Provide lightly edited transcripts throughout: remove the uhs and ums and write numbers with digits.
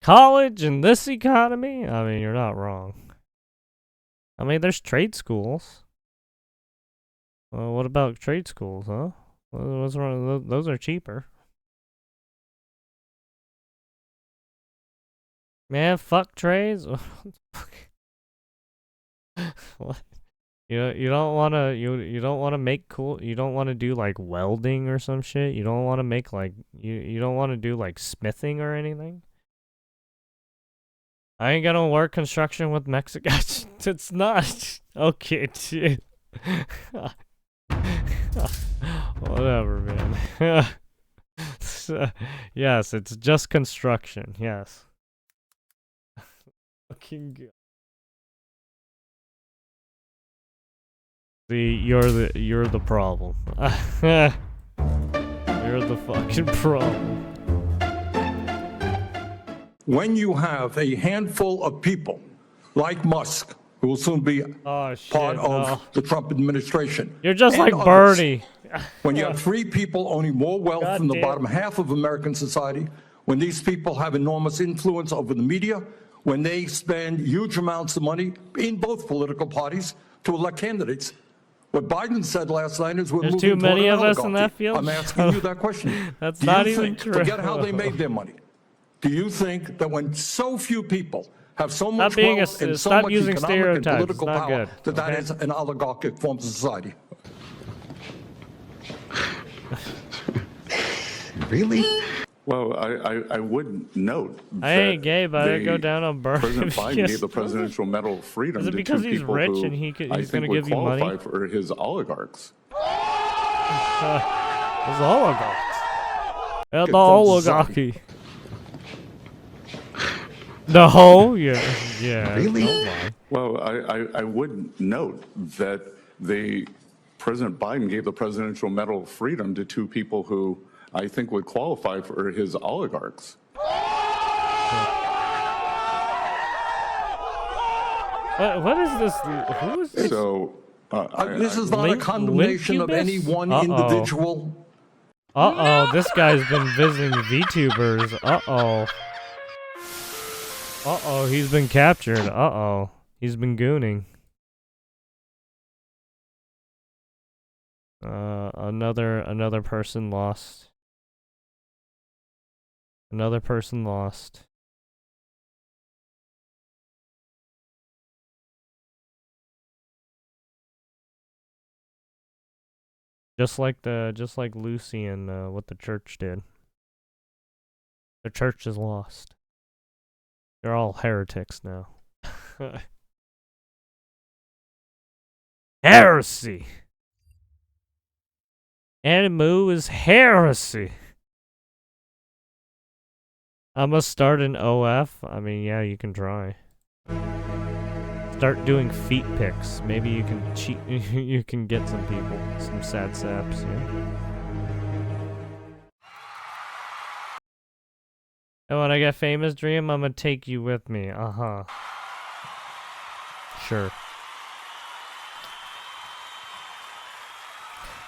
College in this economy? I mean, you're not wrong. I mean, there's trade schools. Well, what about trade schools, huh? What's wrong? Those are cheaper. Man, fuck trades. What? You don't wanna you don't wanna make cool. You don't wanna do like welding or some shit. You don't wanna make like you don't wanna do like smithing or anything. I ain't gonna work construction with Mexico. It's not okay, dude. Whatever, man. Yes, it's just construction. Yes. Fucking good. See, you're the problem. You're the fucking problem. When you have a handful of people like Musk, who will soon be part of the Trump administration. You're just like Bernie. When you have 3 people owning more wealth than the bottom half of American society, when these people have enormous influence over the media, when they spend huge amounts of money in both political parties to elect candidates. What Biden said last night is we're moving too many toward an of us in that oligarchy. field. I'm asking you that question. That's not even think, true. Forget how they made their money. Do you think that when so few people have so much being wealth and so stop much using economic and stereotypes. political It's not power, good, that is an oligarchic form of society? Really? Well, I would note that I ain't gay, but I go down on Bernie. President Biden gave the Presidential Medal of Freedom Is it to because 2 he's people rich who and he's I gonna think give would you money? qualify for his oligarchs. Those oligarchs. Yeah, the oligarchy. No, yeah. Really? Oh my. Well, I would note that President Biden gave the Presidential Medal of Freedom to 2 people who I think would qualify for his oligarchs. What is this? Who is this? So this is not a condemnation of any one individual. This guy's been visiting VTubers. He's been captured. He's been gooning. Another person lost. Another person lost. Just like Lucy and what the church did. The church is lost. They're all heretics now. Heresy. Animu is heresy. I must start an OF. I mean, yeah, you can try. Start doing feet pics. Maybe you can cheat. You can get some people, some sad saps. Yeah. And when I get famous, Dream, I'm gonna take you with me. Sure.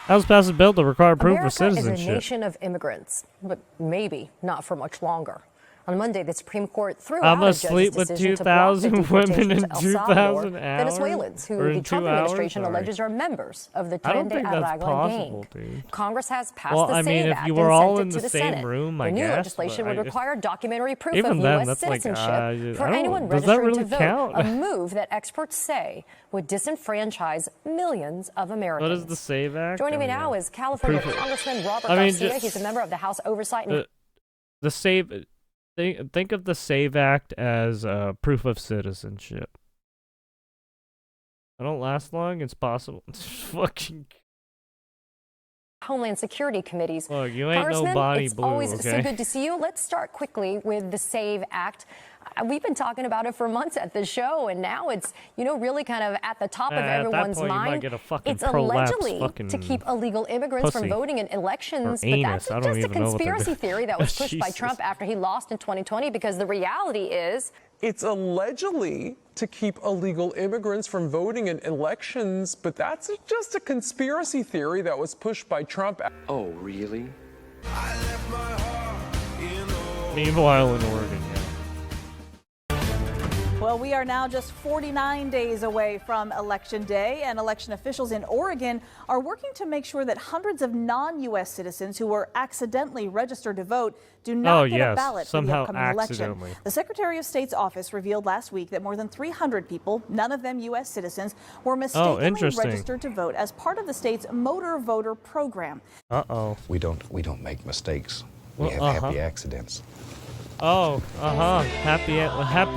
House passed a bill to require proof of citizenship. America is a nation of immigrants, but maybe not for much longer. On Monday, the Supreme Court threw out a judge's sleep with decision to block the 2,000 women in deportation to El Salvador 2,000 hours? Venezuelans who Or in the Trump 2 hours? administration Sorry. alleges are members of the I don't Tren de think that's Aragua possible, gang. dude. Congress has passed Well, the I mean, SAVE if Act you and were all sent in it the to the same Senate. room, The I new guess, legislation but would require documentary proof even of then, U.S. that's like, citizenship for I don't- anyone does that registering really to vote, count? a move that experts say would disenfranchise millions of Americans. What is the SAVE Act? Joining me I mean, now is California Proof of- Congressman Robert I mean, Garcia. He's a member of the House Oversight and The SAVE... Think of the SAVE Act as proof of citizenship. I don't last long. It's possible. It's fucking... Homeland Security Committees. Look, you ain't no Congressman, Bonnie it's Blue, always so okay? good to see you. Let's start quickly with the SAVE Act. We've been talking about it for months at the show, and now it's, really kind of at the top of everyone's point, you might mind. get a fucking It's prolapse allegedly fucking to keep illegal immigrants from pussy. voting in elections, Or but anus. that's I don't just a even know what they're conspiracy doing. theory that was pushed by Jesus. Trump after he lost in 2020, because the reality is it's allegedly to keep illegal immigrants from voting in elections, but that's just a conspiracy theory that was pushed by Trump. Oh, really? Meanwhile in Oregon, yeah. Well, we are now just 49 days away from Election Day, and election officials in Oregon are working to make sure that hundreds of non-U.S. citizens who were accidentally registered to vote do not get a ballot for the upcoming election. The Secretary of State's office revealed last week that more than 300 people, none of them U.S. citizens, were mistakenly registered to vote as part of the state's motor voter program. We don't make mistakes. We have happy accidents. Happy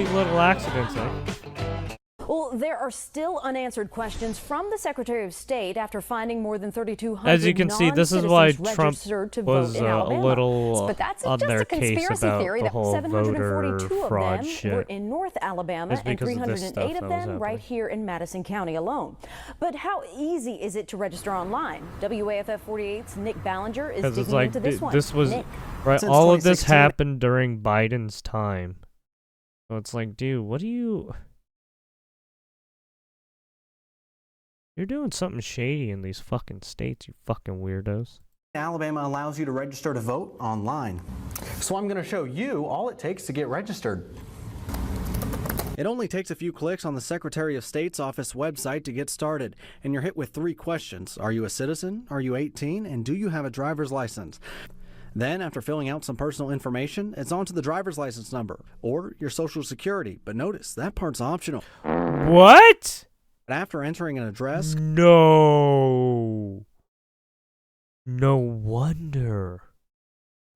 little accidents, eh? Well, there are still unanswered questions from the Secretary of State after finding more than 3,200 As you can see, this is why Trump was a little but that's on just their a conspiracy case about theory the that whole 742 voter of fraud them shit. were in North Alabama and 308 of them right here in Madison County alone. But how easy is it to register online? WAFF 48's Nick Ballinger is digging into this one. This was Nick. right. All of this happened during Biden's time, so it's like, dude, what do you? You're doing something shady in these fucking states, you fucking weirdos. Alabama allows you to register to vote online. So I'm going to show you all it takes to get registered. It only takes a few clicks on the Secretary of State's office website to get started, and you're hit with 3 questions. Are you a citizen? Are you 18? And do you have a driver's license? Then, after filling out some personal information, it's on to the driver's license number or your social security. But notice, that part's optional. What? After entering an address... No wonder.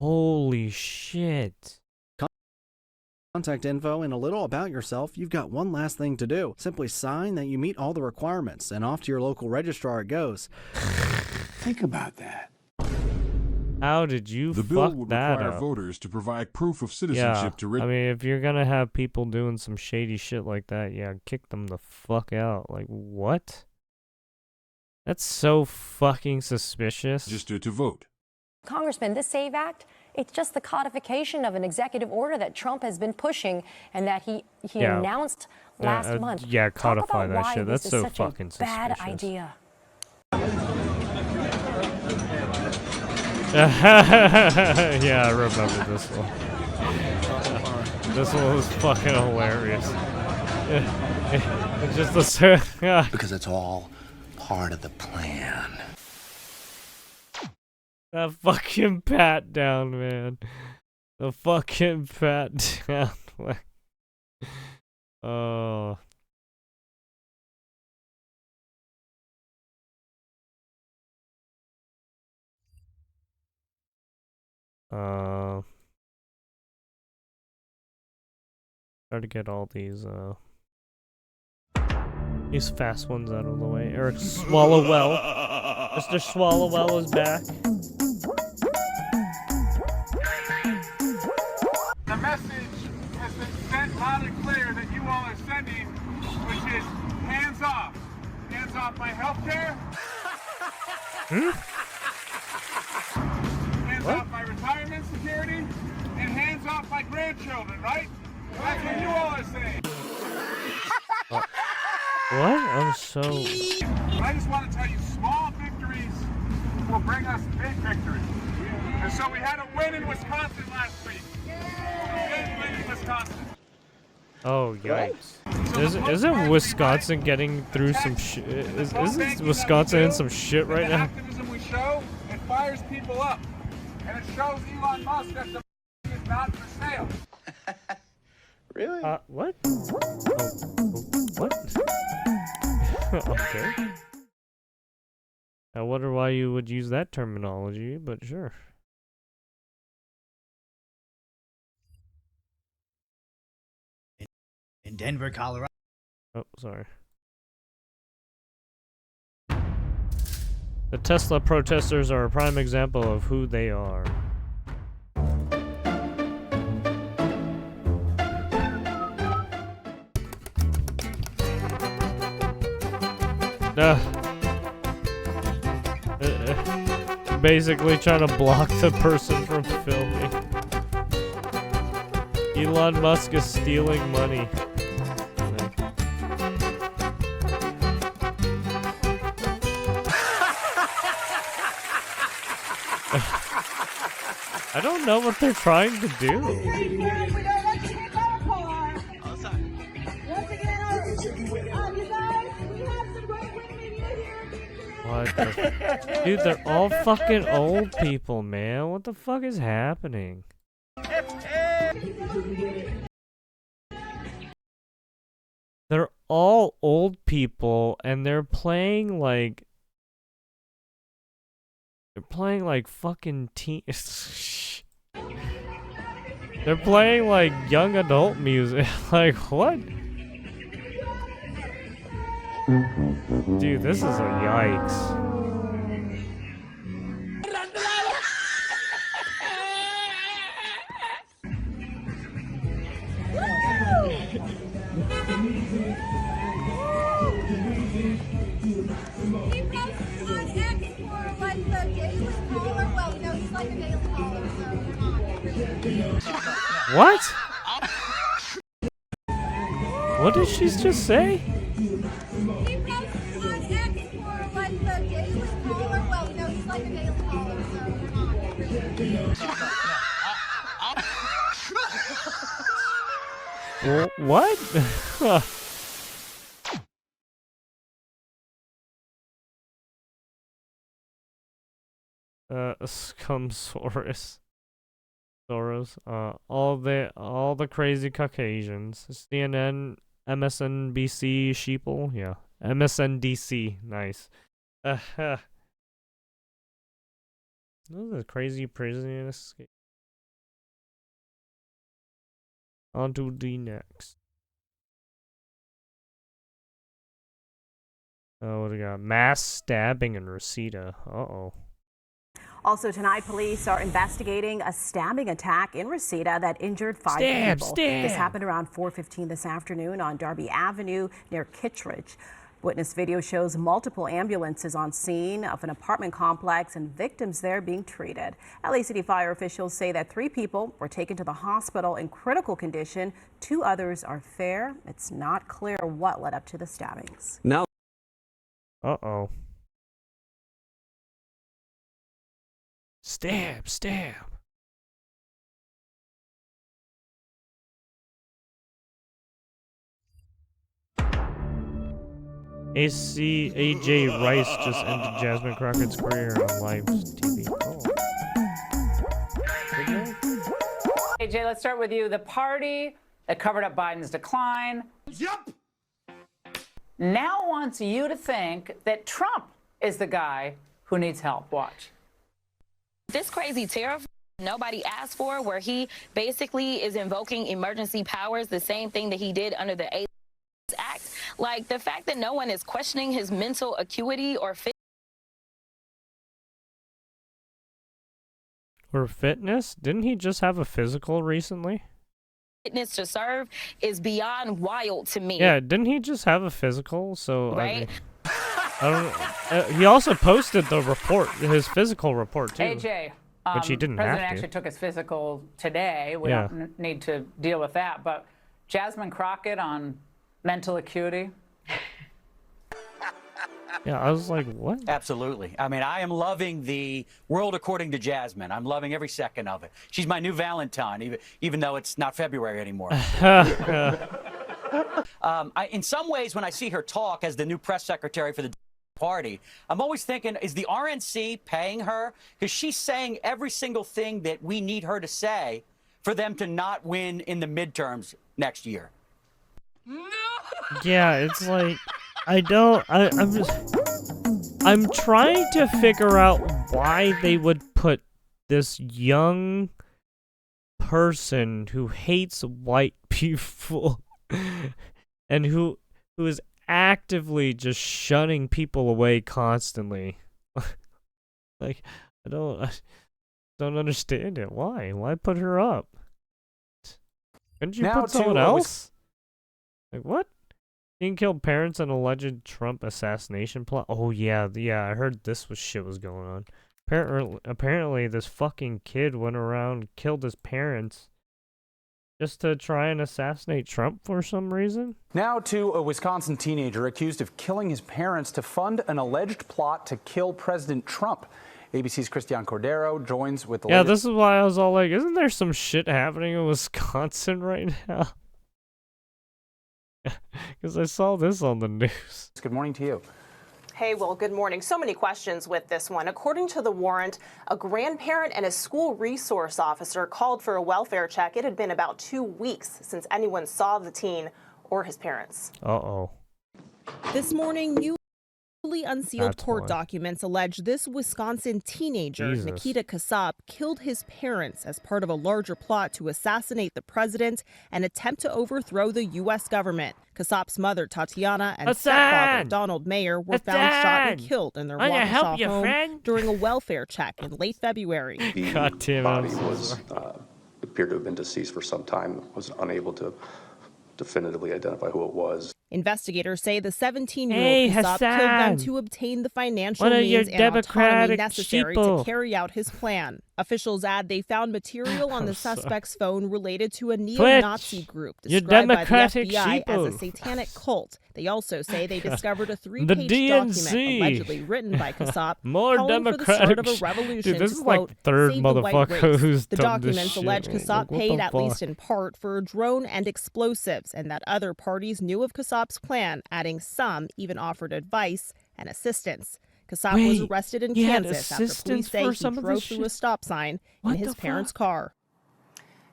Holy shit. Contact info and a little about yourself, you've got one last thing to do. Simply sign that you meet all the requirements, and off to your local registrar it goes. Think about that. How did you The fuck bill would that require up? voters to provide proof of citizenship to I mean, if you're gonna have people doing some shady shit like that, yeah, kick them the fuck out. Like, what? That's so fucking suspicious. register to vote. Congressman, this SAVE Act, it's just the codification of an executive order that Trump has been pushing and that he announced last month. Yeah, codify Talk about that why shit. That's this is so such fucking a suspicious. bad idea. Yeah, I remember this one. This one was fucking hilarious. It's just the because it's all part of the plan. That fucking pat down, man. The fucking pat down. Oh. Try to get all these fast ones out of the way. Eric Swalwell. Mr. Swalwell is back. The message has been sent loud and clear that you all are sending, which is hands off. Hands off my health care. Hands off my retirement security. And hands off my grandchildren, right? That's what you all are saying. What? I'm so... But I just want to tell you, small victories will bring us big victories. And so we had a win in Wisconsin last week. A big win in Wisconsin. Oh, yikes. Isn't Wisconsin getting through some shit? Isn't Wisconsin in some shit right now? The activism we show, it fires people up. And it shows Elon Musk that the is not for sale. Really? What? What? Okay. I wonder why you would use that terminology, but sure. In Denver, Colorado. Oh, sorry. The Tesla protesters are a prime example of who they are. Basically trying to block the person from filming. Elon Musk is stealing money. I don't know what they're trying to do. Dude, they're all fucking old people, man. What the fuck is happening? They're all old people, and they're playing like fucking teen. They're playing like young adult music. Like what? Dude, this is a yikes. What? What did she just say? What? Scumsaurus. All the crazy Caucasians. CNN, MSNBC, sheeple, yeah. MSNDC, nice. Those are crazy prison escape. On to the next. Oh, what do we got? Mass stabbing in Reseda. Uh-oh. Also tonight, police are investigating a stabbing attack in Reseda that injured 5 people. This happened around 4:15 this afternoon on Darby Avenue near Kittredge. Witness video shows multiple ambulances on scene of an apartment complex and victims there being treated. LA City fire officials say that 3 people were taken to the hospital in critical condition. 2 others are fair. It's not clear what led up to the stabbings. Now. Uh-oh. Stab. AJ Rice just ended Jasmine Crockett's career on live TV. Oh. AJ, let's start with you. The party that covered up Biden's decline. Yup. Now wants you to think that Trump is the guy who needs help. Watch. This crazy tariff nobody asked for, where he basically is invoking emergency powers, the same thing that he did under the Act. Like the fact that no one is questioning his mental acuity or fitness? Didn't he just have a physical recently? fitness to serve is beyond wild to me. Yeah, didn't he just have a physical? So right. I don't, he also posted the report, his physical report too. AJ, which he didn't President have to. actually took his physical today. We don't need to deal with that. But Jasmine Crockett on mental acuity. Yeah, I was like, what? Absolutely. I mean, I am loving the world according to Jasmine. I'm loving every second of it. She's my new Valentine, even though it's not February anymore. In some ways, when I see her talk as the new press secretary for the party, I'm always thinking, is the RNC paying her? Because she's saying every single thing that we need her to say for them to not win in the midterms next year. Yeah, it's like, I'm trying to figure out why they would put this young person who hates white people and who is actively just shunning people away constantly. Like, I don't understand it. Why put her up? Couldn't you put someone else? Like, what? Teen killed parents in alleged Trump assassination plot. Oh yeah, I heard this shit was going on. Apparently this fucking kid went around, killed his parents just to try and assassinate Trump for some reason. Now to a Wisconsin teenager accused of killing his parents to fund an alleged plot to kill President Trump. ABC's Christian Cordero joins with the this is why I was all like, isn't there some shit happening in Wisconsin right now? Because I saw this on the news. Good morning to you. Hey, Will, good morning. So many questions with this one. According to the warrant, a grandparent and a school resource officer called for a welfare check. It had been about 2 weeks since anyone saw the teen or his parents. Uh-oh. This morning, newly unsealed court documents allege this Wisconsin teenager, Nikita Kasab, killed his parents as part of a larger plot to assassinate the president and attempt to overthrow the U.S. government. Kasab's mother, Tatiana, and stepfather, Donald Mayer, were found shot and killed in their Waukesha home during a welfare check in late February. The body was appeared to have been deceased for some time, was unable to definitively identify who it was. Investigators say the 17-year-old Kasab killed them to obtain the financial means and autonomy necessary to carry out his plan. Officials add they found material on the suspect's phone related to a neo-Nazi group described by the FBI as a satanic cult. They also say they discovered a 3-page document allegedly written by Kasab calling for the start of a revolution Dude, this to, is quote, like the third save the white motherfucker race. who's The done this documents shit. allege Like, Kasab what paid the at least fuck? in part for a drone and explosives, and that other parties knew of Kasab's plan, adding some even offered advice and assistance. Kasab was arrested in Kansas after police say he drove through a stop sign in his parents' car.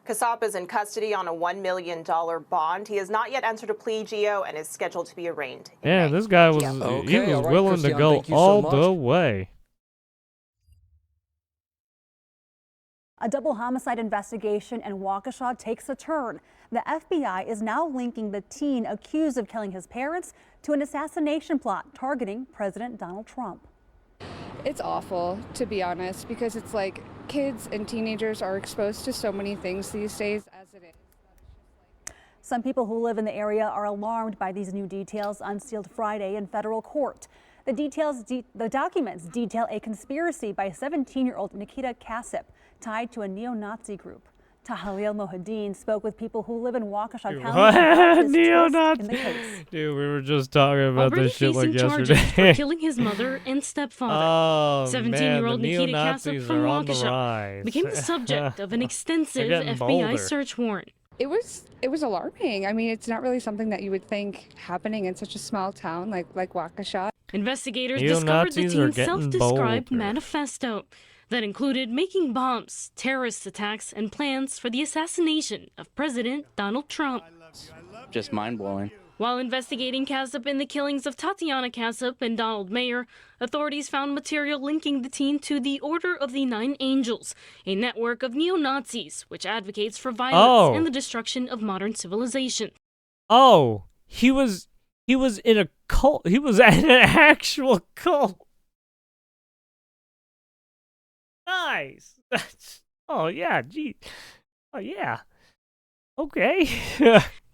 Kasab is in custody on a $1 million bond. He has not yet entered a plea, Gio, and is scheduled to be arraigned. Yeah, this guy was he was willing to go all the way. A double homicide investigation in Waukesha takes a turn. The FBI is now linking the teen accused of killing his parents to an assassination plot targeting President Donald Trump. It's awful, to be honest, because it's like kids and teenagers are exposed to so many things these days as it is. Some people who live in the area are alarmed by these new details unsealed Friday in federal court. The documents detail a conspiracy by 17-year-old Nikita Kasab tied to a neo-Nazi group. Tahalil Mohadeen spoke with people who live in Waukesha County. Neo-Nazi. Dude, we were just talking about this shit like yesterday. For killing his mother and stepfather. 17-year-old Nikita Kasab from Waukesha became the subject of an extensive FBI search warrant. It was alarming. I mean, it's not really something that you would think happening in such a small town like Waukesha. Investigators discovered the teen's self-described manifesto that included making bombs, terrorist attacks, and plans for the assassination of President Donald Trump. Just mind-blowing. While investigating Kasab in the killings of Tatiana Kasab and Donald Mayer, authorities found material linking the teen to the Order of the Nine Angels, a network of neo-Nazis which advocates for violence and the destruction of modern civilization. Oh, he was in a cult. He was in an actual cult. Nice. Oh yeah, gee. Oh yeah. Okay.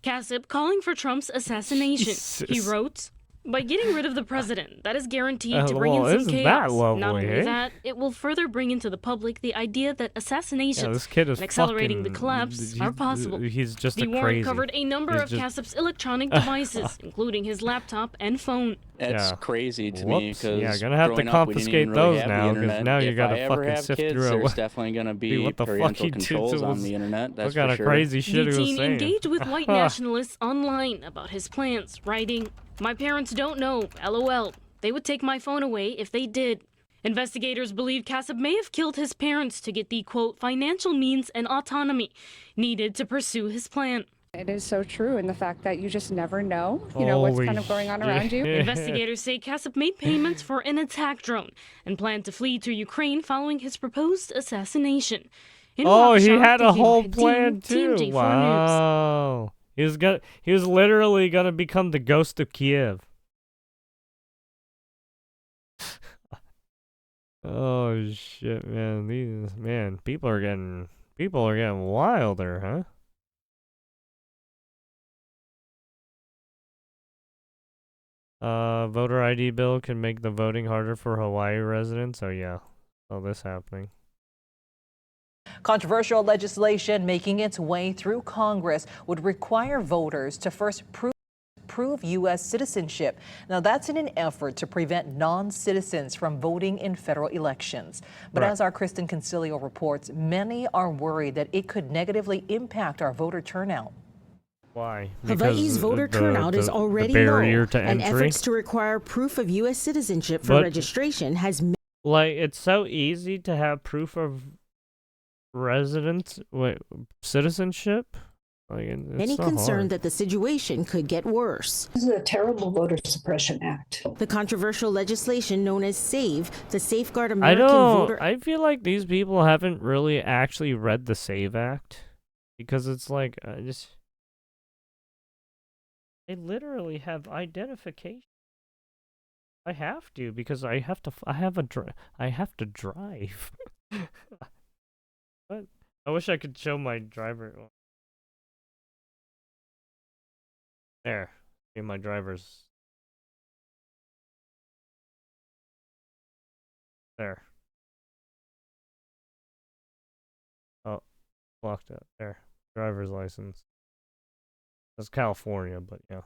Kasab calling for Trump's assassination. Jesus. He wrote, "By getting rid of the president, that is guaranteed to bring in some chaos. Not only that, it will further bring into the public the idea that assassinations and accelerating the collapse are possible." He's just the warrant covered a number of Kasab's electronic devices, including his laptop and phone. That's crazy to me because gonna have to confiscate those now because now you gotta fucking sift through it. There's definitely gonna be parental controls on the internet. That's what kind of crazy shit the he was teen saying. engaged with white nationalists online about his plans, writing, "My parents don't know, LOL. They would take my phone away if they did." Investigators believe Kasab may have killed his parents to get the, quote, financial means and autonomy needed to pursue his plan. It is so true, and the fact that you just never know, what's kind of going on around you. Investigators say Kasab made payments for an attack drone and planned to flee to Ukraine following his proposed assassination. In Waukesha, he had a Tehran, whole plan too. TMG4 Wow. He was literally gonna become the ghost of Kiev. Oh shit, man. People are getting wilder, huh? Voter ID bill can make the voting harder for Hawaii residents. Oh yeah, all this happening. Controversial legislation making its way through Congress would require voters to first prove U.S. citizenship. Now, that's in an effort to prevent non-citizens from voting in federal elections. But as our Kristen Concilio reports, many are worried that it could negatively impact our voter turnout. Why? Hawaii's voter turnout is already low, and efforts to require proof of U.S. citizenship for registration has like it's so easy to have proof of citizenship. Like, many concerned that the situation could get worse. This is a terrible voter suppression act. The controversial legislation known as SAVE, the Safeguard American Voter. I feel like these people haven't really actually read the SAVE Act, because it's like they literally have identification. I have to, because I have to drive. What? I wish I could show my driver. There. See my driver's. There. Oh, blocked it. There. Driver's license. That's California, but yeah.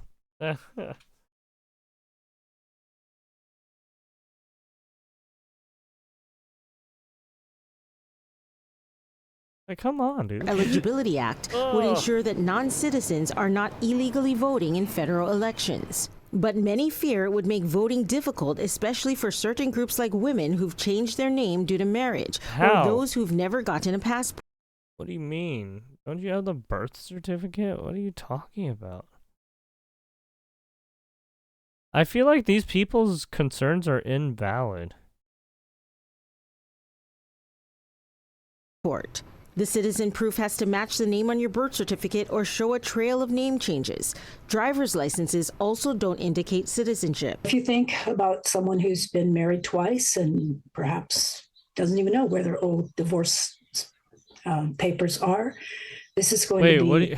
Like, come on, dude. Eligibility Act would ensure that non-citizens are not illegally voting in federal elections. But many fear it would make voting difficult, especially for certain groups like women who've changed their name due to marriage, or those who've never gotten a passport. What do you mean? Don't you have the birth certificate? What are you talking about? I feel like these people's concerns are invalid. The citizen proof has to match the name on your birth certificate or show a trail of name changes. Driver's licenses also don't indicate citizenship. If you think about someone who's been married twice and perhaps doesn't even know where their old divorce papers are, this is going to be...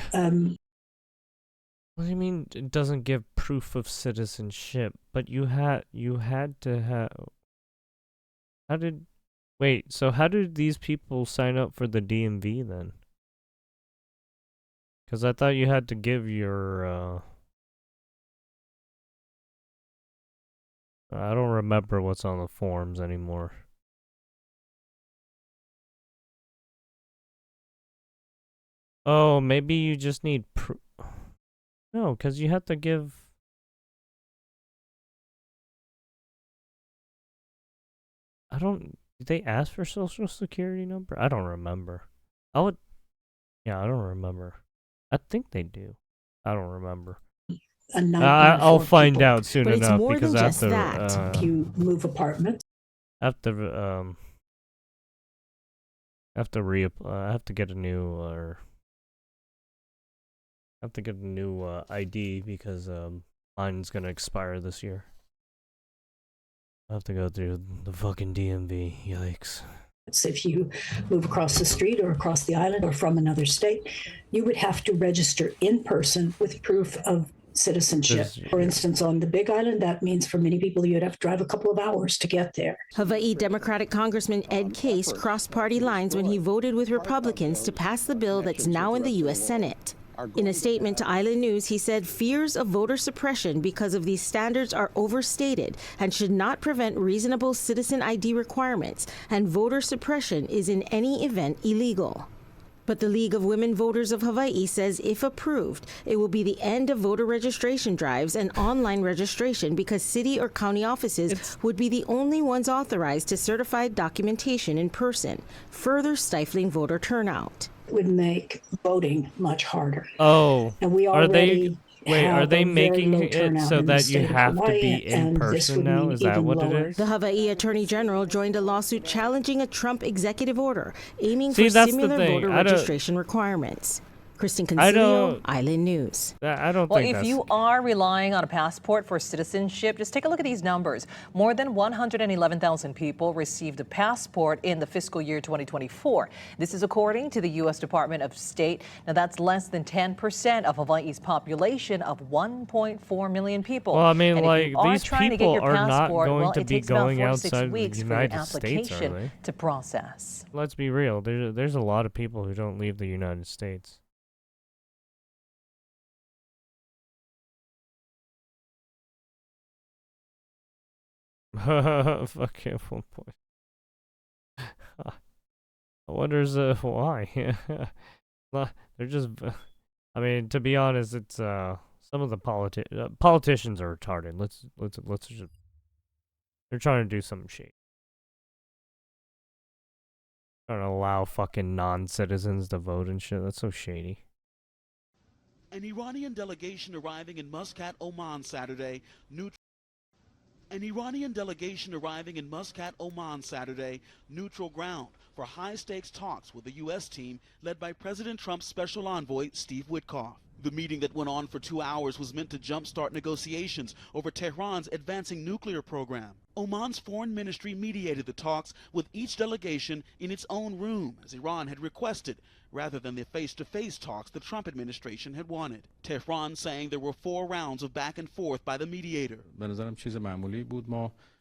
What do you mean it doesn't give proof of citizenship? But you had to have... Wait, so how did these people sign up for the DMV then? Because I thought you had to give your, I don't remember what's on the forms anymore. Oh, maybe you just need No, because you have to give... Did they ask for social security number? I don't remember. Yeah, I don't remember. I think they do. I don't remember. I'll find out soon enough because I have to. If you move apartments. I have to get a new ID because mine's gonna expire this year. I have to go through the fucking DMV. Yikes. If you move across the street or across the island or from another state, you would have to register in person with proof of citizenship. For instance, on the Big Island, that means for many people, you'd have to drive a couple of hours to get there. Hawaii Democratic Congressman Ed Case crossed party lines when he voted with Republicans to pass the bill that's now in the U.S. Senate. In a statement to Island News, he said fears of voter suppression because of these standards are overstated and should not prevent reasonable citizen ID requirements, and voter suppression is in any event illegal. But the League of Women Voters of Hawaii says if approved, it will be the end of voter registration drives and online registration because city or county offices would be the only ones authorized to certify documentation in person, further stifling voter turnout. Would make voting much harder. Oh, and we are they making it so that you have to be in person now? Is that what it is? The Hawaii Attorney General joined a lawsuit challenging a Trump executive order aiming for similar voter registration requirements. Kristen Concilio, Island News. I don't think if you are relying on a passport for citizenship, just take a look at these numbers. More than 111,000 people received a passport in the fiscal year 2024. This is according to the U.S. Department of State. Now, that's less than 10% of Hawaii's population of 1.4 million people. Well, I mean, like, these people are not going to be going outside the United States, are they? To process. Let's be real. There's a lot of people who don't leave the United States. Fucking 1 point. I wonder why. They're just. I mean, to be honest, it's some of the politicians are retarded. Let's just, they're trying to do something shady. Trying to allow fucking non-citizens to vote and shit. That's so shady. An Iranian delegation arriving in Muscat, Oman Saturday. Neutral ground for high-stakes talks with the U.S. team led by President Trump's special envoy, Steve Witkoff. The meeting that went on for 2 hours was meant to jumpstart negotiations over Tehran's advancing nuclear program. Oman's foreign ministry mediated the talks with each delegation in its own room, as Iran had requested, rather than the face-to-face talks the Trump administration had wanted. Tehran saying there were 4 rounds of back and forth by the mediator.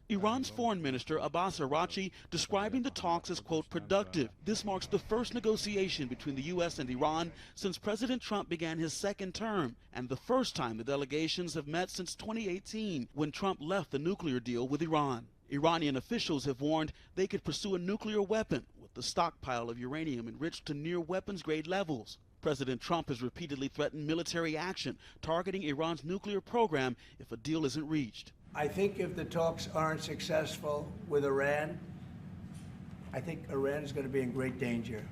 Iran's foreign minister Abbas Araghchi describing the talks as, quote, productive. This marks the first negotiation between the U.S. and Iran since President Trump began his second term, and the first time the delegations have met since 2018, when Trump left the nuclear deal with Iran. Iranian officials have warned they could pursue a nuclear weapon with the stockpile of uranium enriched to near weapons-grade levels. President Trump has repeatedly threatened military action targeting Iran's nuclear program if a deal isn't reached. I think if the talks aren't successful with Iran, I think Iran is going to be in great danger.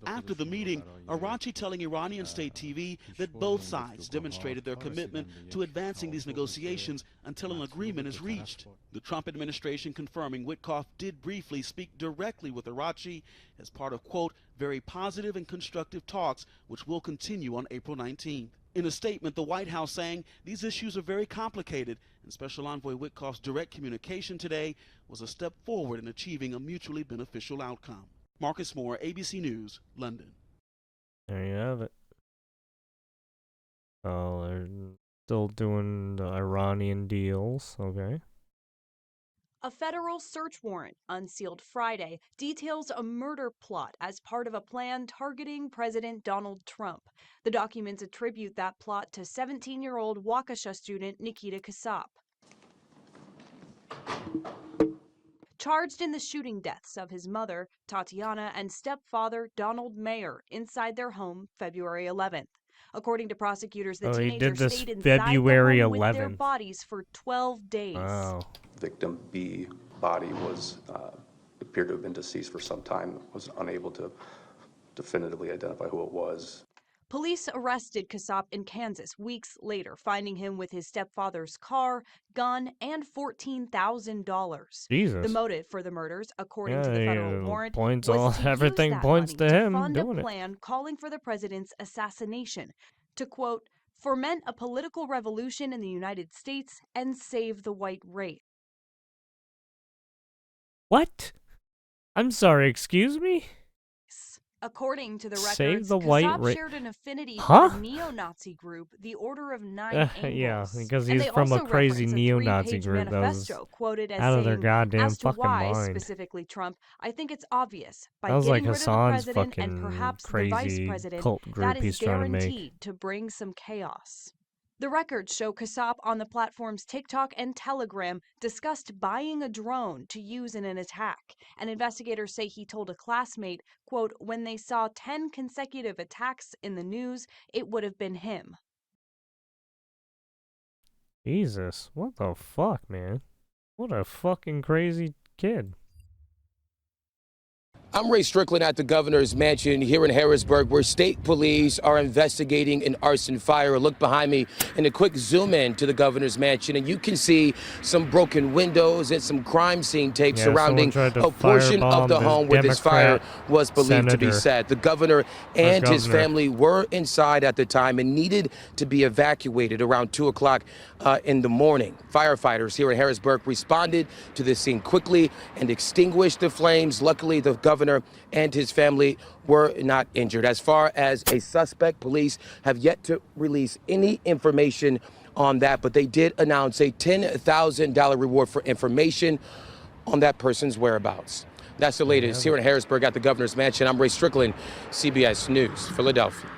After the meeting, Araghchi telling Iranian state TV that both sides demonstrated their commitment to advancing these negotiations until an agreement is reached. The Trump administration confirming Witkoff did briefly speak directly with Araghchi as part of, quote, very positive and constructive talks, which will continue on April 19th. In a statement, the White House saying these issues are very complicated, and Special Envoy Witkoff's direct communication today was a step forward in achieving a mutually beneficial outcome. Marcus Moore, ABC News, London. There you have it. Oh, they're still doing the Iranian deals, okay. A federal search warrant, unsealed Friday, details a murder plot as part of a plan targeting President Donald Trump. The documents attribute that plot to 17-year-old Waukesha student Nikita Kassab. Charged in the shooting deaths of his mother, Tatiana, and stepfather, Donald Maher, inside their home February 11th. According to prosecutors, the teenager stayed inside February the home 11th. with their bodies for 12 days. Wow. Victim B body was appeared to have been deceased for some time, was unable to definitively identify who it was. Police arrested Kassab in Kansas weeks later, finding him with his stepfather's car, gun, and $14,000. Jesus. The motive for the murders, according to the federal warrant, points was all, to everything use that points money to him fund doing a it. plan calling for the president's assassination to, quote, foment a political revolution in the United States and save the white race. What? I'm sorry, excuse me? According to the records, Save the white Kassab race. shared an affinity Huh? for the neo-Nazi group, the Order of Nine Angles. Yeah, because And he's they from a also crazy reference a neo-Nazi three-page group that was manifesto quoted as out of their saying, goddamn as to fucking why, mind. specifically Trump, I think it's obvious. By That was getting like rid of the Hassan's president and fucking perhaps the vice crazy president, cult that group is he's trying to make. guaranteed to bring some chaos. The records show Kassab on the platforms TikTok and Telegram discussed buying a drone to use in an attack. And investigators say he told a classmate, quote, when they saw 10 consecutive attacks in the news, it would have been him. Jesus, what the fuck, man? What a fucking crazy kid. I'm Ray Strickland at the governor's mansion here in Harrisburg, where state police are investigating an arson fire. Look behind me and a quick zoom in to the governor's mansion, and you can see some broken windows and some crime scene tape surrounding a portion of the home where this fire was believed to be set. The governor and his family were inside at the time and needed to be evacuated around 2 o'clock in the morning. Firefighters here in Harrisburg responded to the scene quickly and extinguished the flames. Luckily, the governor and his family were not injured. As far as a suspect, police have yet to release any information on that, but they did announce a $10,000 reward for information on that person's whereabouts. That's the latest here in Harrisburg at the governor's mansion. I'm Ray Strickland, CBS News, Philadelphia.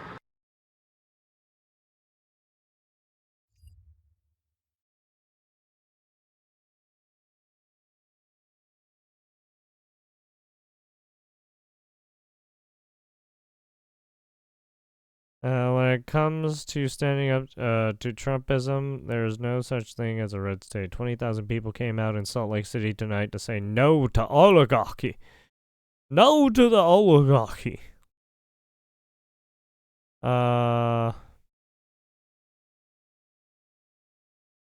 When it comes to standing up to Trumpism, there is no such thing as a red state. 20,000 people came out in Salt Lake City tonight to say no to oligarchy. No to the oligarchy. No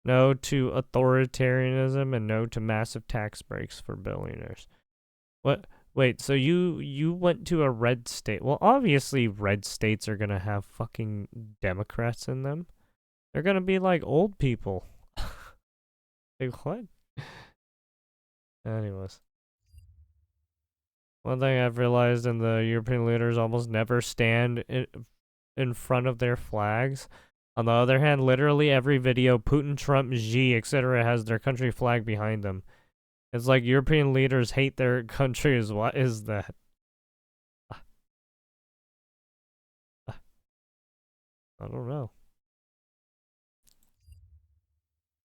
to authoritarianism and no to massive tax breaks for billionaires. What? Wait, so you went to a red state? Well, obviously red states are gonna have fucking Democrats in them. They're gonna be like old people. Like what? Anyways. One thing I've realized in the European leaders almost never stand in front of their flags. On the other hand, literally every video, Putin, Trump, Xi, etc. has their country flag behind them. It's like European leaders hate their countries. What is that? I don't know.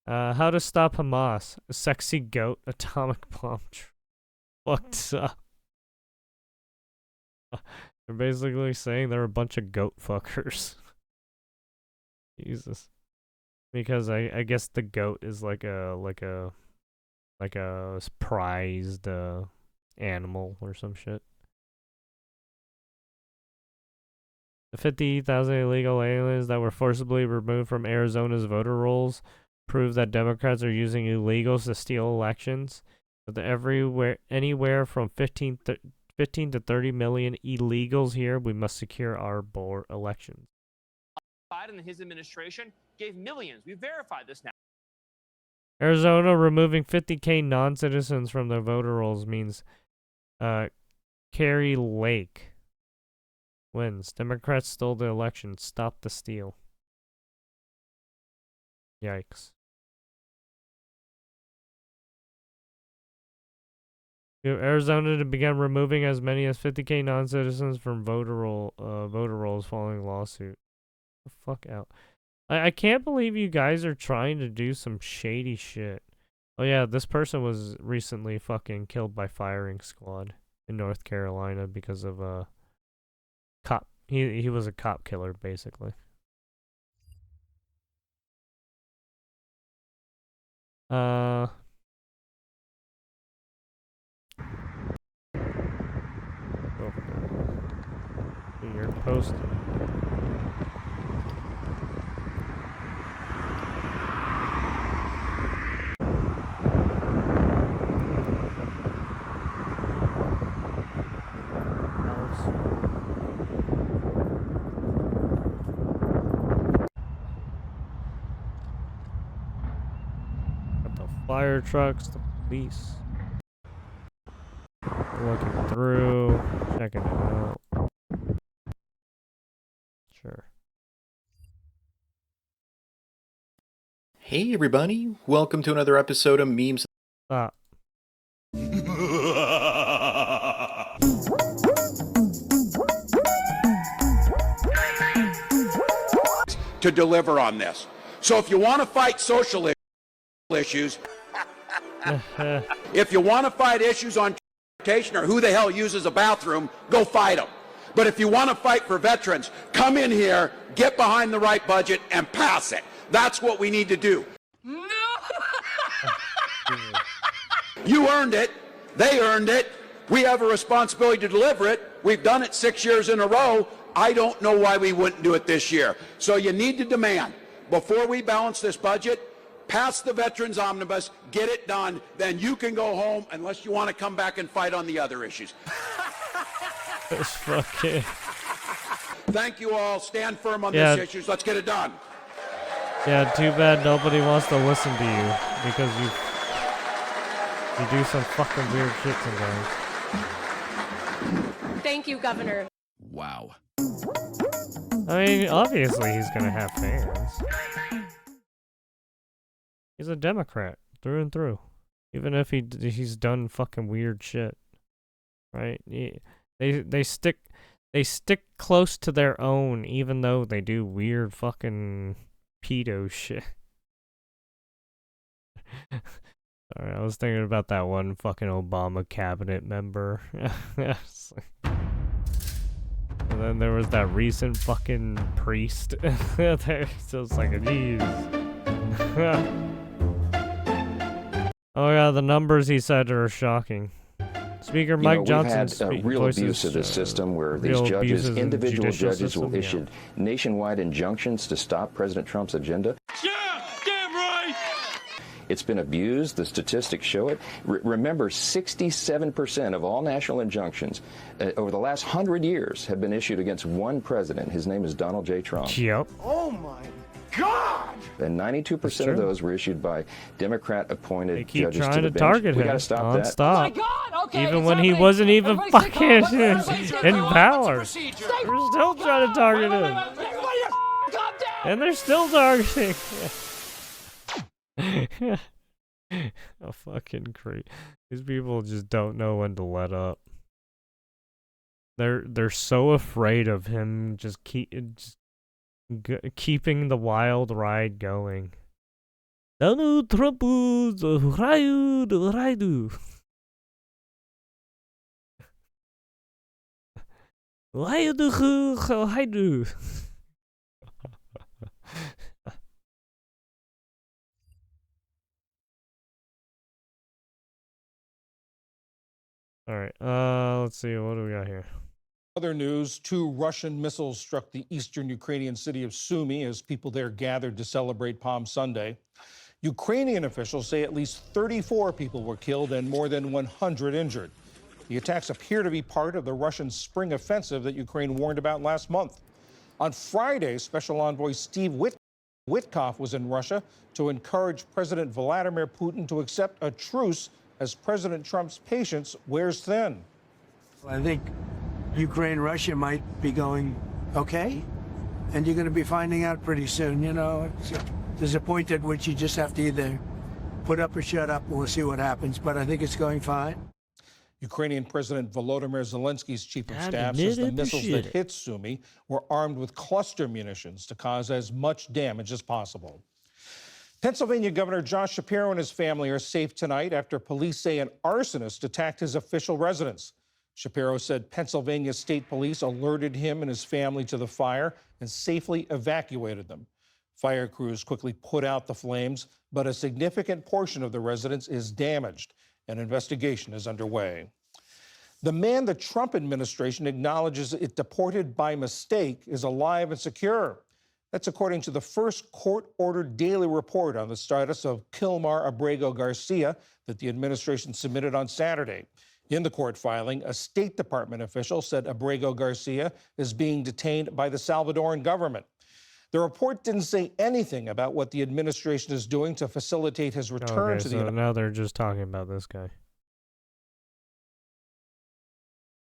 How to stop Hamas? A sexy goat, atomic bomb. Fucked up. They're basically saying they're a bunch of goat fuckers. Jesus. Because I guess the goat is like a prized animal or some shit. The 50,000 illegal aliens that were forcibly removed from Arizona's voter rolls prove that Democrats are using illegals to steal elections. With anywhere from 15 to 30 million illegals here, we must secure our elections. Biden and his administration gave millions. We verified this now. Arizona removing 50K non-citizens from their voter rolls means Carrie Lake wins. Democrats stole the election. Stop the steal. Yikes. Arizona to begin removing as many as 50K non-citizens from voter rolls following lawsuit. The fuck out. I can't believe you guys are trying to do some shady shit. Oh yeah, this person was recently fucking killed by firing squad in North Carolina because of a cop. He was a cop killer basically. You're posted. Got the fire trucks, the police. Looking through, checking it out. Sure. Hey everybody, welcome to another episode of Memes. Stop. To deliver on this. So if you want to fight social issues, if you want to fight issues on transportation or who the hell uses a bathroom, go fight them. But if you want to fight for veterans, come in here, get behind the right budget, and pass it. That's what we need to do. No! You earned it. They earned it. We have a responsibility to deliver it. We've done it 6 years in a row. I don't know why we wouldn't do it this year. So you need to demand, before we balance this budget, pass the Veterans Omnibus, get it done, then you can go home unless you want to come back and fight on the other issues. That's fucking... Thank you all. Stand firm on these issues. Let's get it done. Yeah, too bad nobody wants to listen to you because you do some fucking weird shit sometimes. Thank you, Governor. Wow. I mean, obviously he's gonna have fans. He's a Democrat through and through, even if he's done fucking weird shit, right? They stick close to their own, even though they do weird fucking pedo shit. Sorry, I was thinking about that one fucking Obama cabinet member. then there was that recent fucking priest. So it's like, geez. Oh yeah, the numbers he said are shocking. Speaker Mike Johnson we've had real abuse of the system where these judges, individual judges, will issue nationwide injunctions to stop President Trump's agenda. Yeah, damn right! It's been abused. The statistics show it. Remember, 67% of all national injunctions over the last 100 years have been issued against one president. His name is Donald J. Trump. Yep. Oh my God! And 92% of those were issued by Democrat-appointed Keep judges trying to the to bench. target We him. got to stop that. Stop. Oh my God! Okay, Even when he wasn't even fucking in power. They're still trying to target him. And they're still targeting. Oh, fucking great. These people just don't know when to let up. They're so afraid of him just keeping the wild ride going. Donald Trump ride. Why do I do? All right. Let's see. What do we got here? Other news, 2 Russian missiles struck the eastern Ukrainian city of Sumy as people there gathered to celebrate Palm Sunday. Ukrainian officials say at least 34 people were killed and more than 100 injured. The attacks appear to be part of the Russian spring offensive that Ukraine warned about last month. On Friday, Special Envoy Steve Witkoff was in Russia to encourage President Vladimir Putin to accept a truce as President Trump's patience wears thin. I think Ukraine-Russia might be going okay, and you're going to be finding out pretty soon. You know, there's a point at which you just have to either put up or shut up, and we'll see what happens. But I think it's going fine. Ukrainian President Volodymyr Zelensky's chief of staff says the missiles that hit Sumy were armed with cluster munitions to cause as much damage as possible. Pennsylvania Governor Josh Shapiro and his family are safe tonight after police say an arsonist attacked his official residence. Shapiro said Pennsylvania State Police alerted him and his family to the fire and safely evacuated them. Fire crews quickly put out the flames, but a significant portion of the residence is damaged. An investigation is underway. The man the Trump administration acknowledges it deported by mistake is alive and secure. That's according to the first court-ordered daily report on the status of Kilmar Abrego Garcia that the administration submitted on Saturday. In the court filing, a State Department official said Abrego Garcia is being detained by the Salvadoran government. The report didn't say anything about what the administration is doing to facilitate his return to the United States. Now they're just talking about this guy.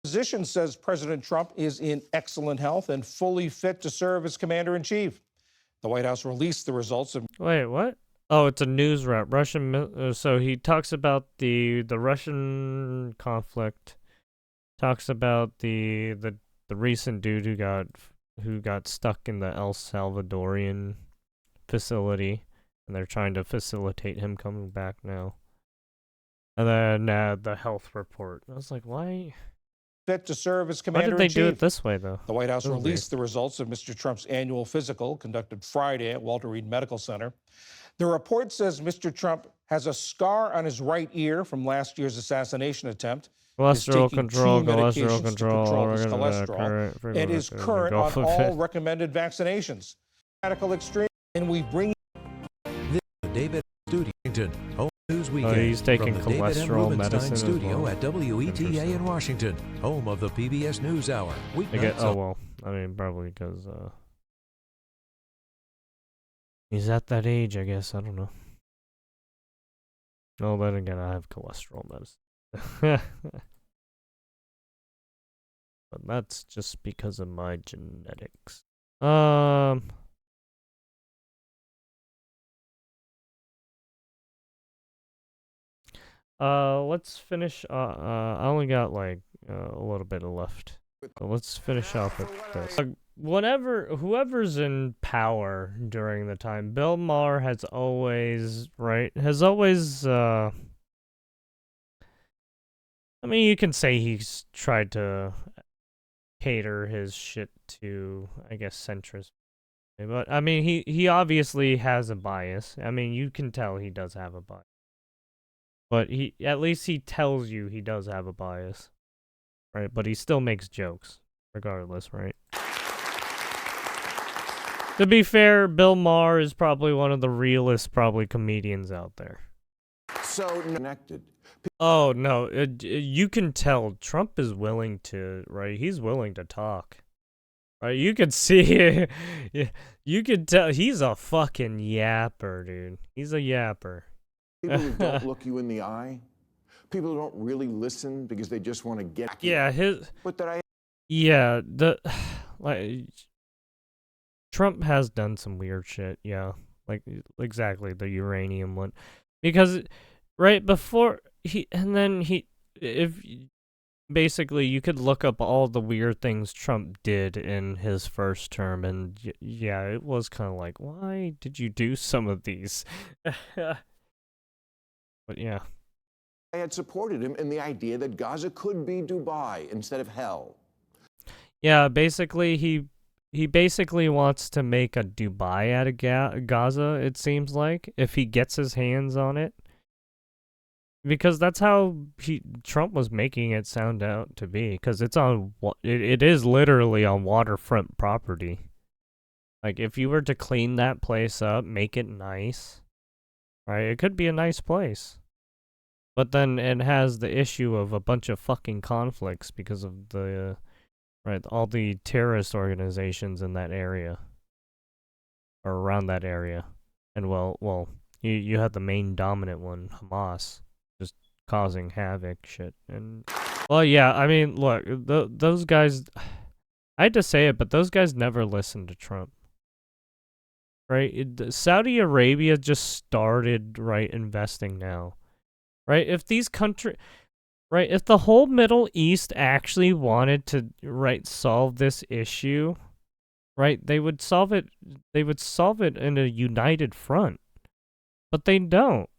The opposition says President Trump is in excellent health and fully fit to serve as commander-in-chief. The White House released the results of... Wait, what? Oh, it's a news rep. Russian. So he talks about the Russian conflict. Talks about the recent dude who got stuck in the El Salvadorian facility, and they're trying to facilitate him coming back now. And then the health report. I was like, why? Fit to serve as commander-in-chief. Why did they do it this way, though? The White House released the results of Mr. Trump's annual physical conducted Friday at Walter Reed Medical Center. The report says Mr. Trump has a scar on his right ear from last year's assassination attempt. Cholesterol control, his cholesterol, and is current on all recommended vaccinations. Radical extreme, and we bring this David Studio, Home News Weekend. He's taking from the cholesterol David M. medicine Studio well. at WETA in Washington, home of the PBS NewsHour. Oh well, I mean probably because he's at that age, I guess. I don't know. No, then again, I have cholesterol medicine. But that's just because of my genetics. Let's finish. I only got like a little bit left. So let's finish off with this. Whoever's in power during the time, Bill Maher has always, I mean, you can say he's tried to cater his shit to, I guess, centrist. But I mean, he obviously has a bias. I mean, you can tell he does have a bias. But at least he tells you he does have a bias, right? But he still makes jokes, regardless, right? To be fair, Bill Maher is probably one of the realest, comedians out there. So connected. Oh no, you can tell Trump is willing to, right? He's willing to talk, right? You could see, you could tell he's a fucking yapper, dude. He's a yapper. People who don't look you in the eye, people who don't really listen because they just want to get. Yeah, like Trump has done some weird shit. Yeah, like exactly the uranium one, because right before if basically you could look up all the weird things Trump did in his first term, and yeah, it was kind of like, why did you do some of these? But yeah. I had supported him in the idea that Gaza could be Dubai instead of hell. Yeah, basically he basically wants to make a Dubai out of Gaza, it seems like, if he gets his hands on it. Because that's how Trump was making it sound out to be, because it's on it is literally on waterfront property. Like if you were to clean that place up, make it nice, right? It could be a nice place. But then it has the issue of a bunch of fucking conflicts because of the right, all the terrorist organizations in that area or around that area. And well, you had the main dominant one, Hamas, just causing havoc shit. And well, yeah, I mean, look, those guys, I hate to say it, but those guys never listened to Trump. Right? Saudi Arabia just started, right, investing now. Right? If these countries, right, if the whole Middle East actually wanted to, right, solve this issue, right, they would solve it in a united front. But they don't.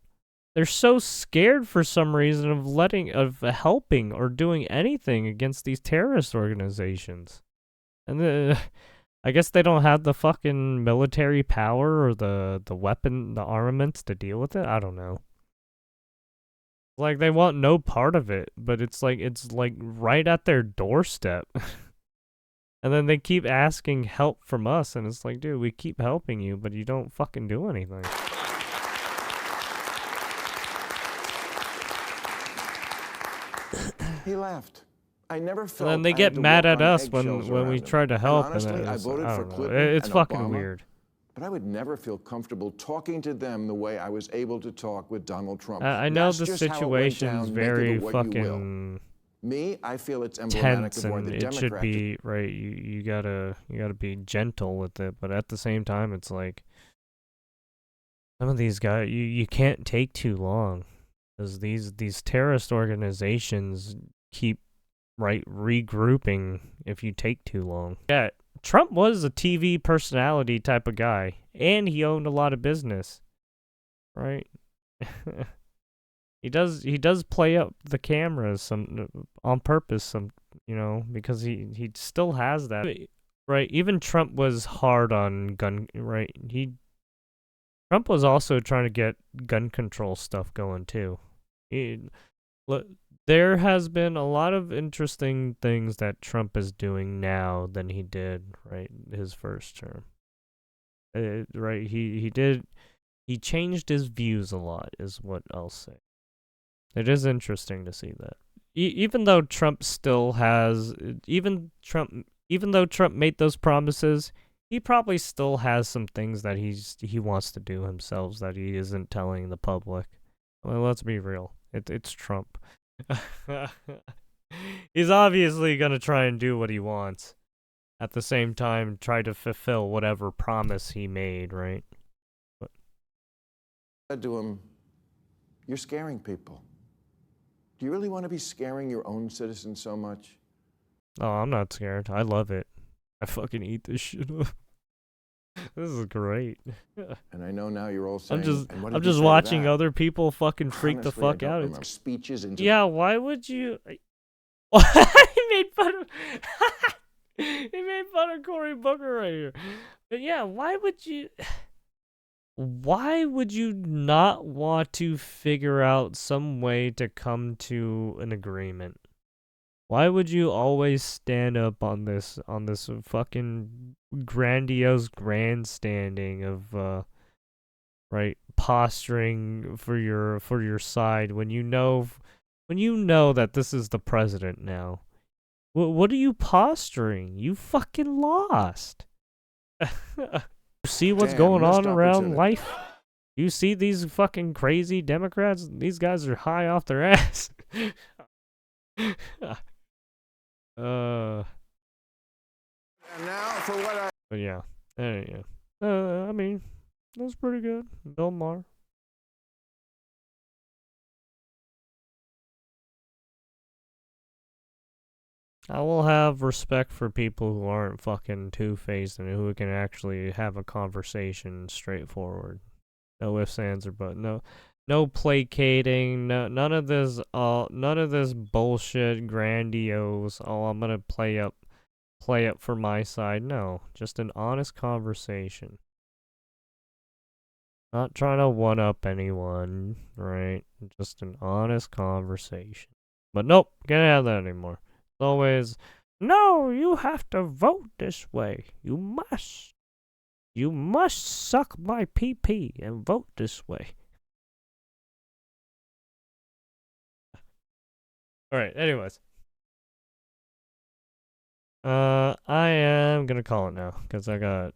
They're so scared for some reason of helping or doing anything against these terrorist organizations. And I guess they don't have the fucking military power or the armaments to deal with it. I don't know. Like, they want no part of it, but it's like right at their doorstep. And then they keep asking help from us, and it's like, dude, we keep helping you, but you don't fucking do anything. He left. I never felt. And then they get mad at us when we try to help, and honestly, I voted for Clinton. It's fucking Obama, weird. But I would never feel comfortable talking to them the way I was able to talk with Donald Trump. I know the situation's very fucking me. I feel it's emblematic tense, of where and the it should be right. You gotta be gentle with it, but at the same time, it's like some of these guys you can't take too long, because these terrorist organizations keep regrouping if you take too long. Yeah. Trump was a TV personality type of guy, and he owned a lot of business, right? He does play up the cameras on purpose, because he still has that, right? Even Trump was hard on gun, right? Trump was also trying to get gun control stuff going too. There has been a lot of interesting things that Trump is doing now than he did, right, his first term. Right, he changed his views a lot, is what I'll say. It is interesting to see that. Even though Trump made those promises, he probably still has some things that he wants to do himself that he isn't telling the public. Well, let's be real. It's Trump. He's obviously gonna try and do what he wants. At the same time, try to fulfill whatever promise he made, right? But I said to him, "You're scaring people. Do you really want to be scaring your own citizens so much?" Oh, I'm not scared. I love it. I fucking eat this shit up. This is great. And I know now you're all saying, I'm just watching other people fucking freak the fuck out. Speeches into yeah, why would you? I made fun of. of Cory Booker right here. But yeah, why would you not want to figure out some way to come to an agreement? Why would you always stand up on this fucking grandiose grandstanding of right, posturing for your side when you know that this is the president now? What are you posturing? You fucking lost. See what's going on around life? You see these fucking crazy Democrats? These guys are high off their ass. And now for what I. But yeah, yeah. I mean, that was pretty good. Bill Maher. I will have respect for people who aren't fucking two-faced and who can actually have a conversation straightforward. No ifs, ands, or buts. No placating. None of this bullshit grandiose. Oh, I'm gonna play up for my side. No, just an honest conversation. Not trying to one-up anyone, right? Just an honest conversation. But nope, can't have that anymore. It's always, no, you have to vote this way. You must. You must suck my PP and vote this way. Alright, anyways. I am gonna call it now, because I got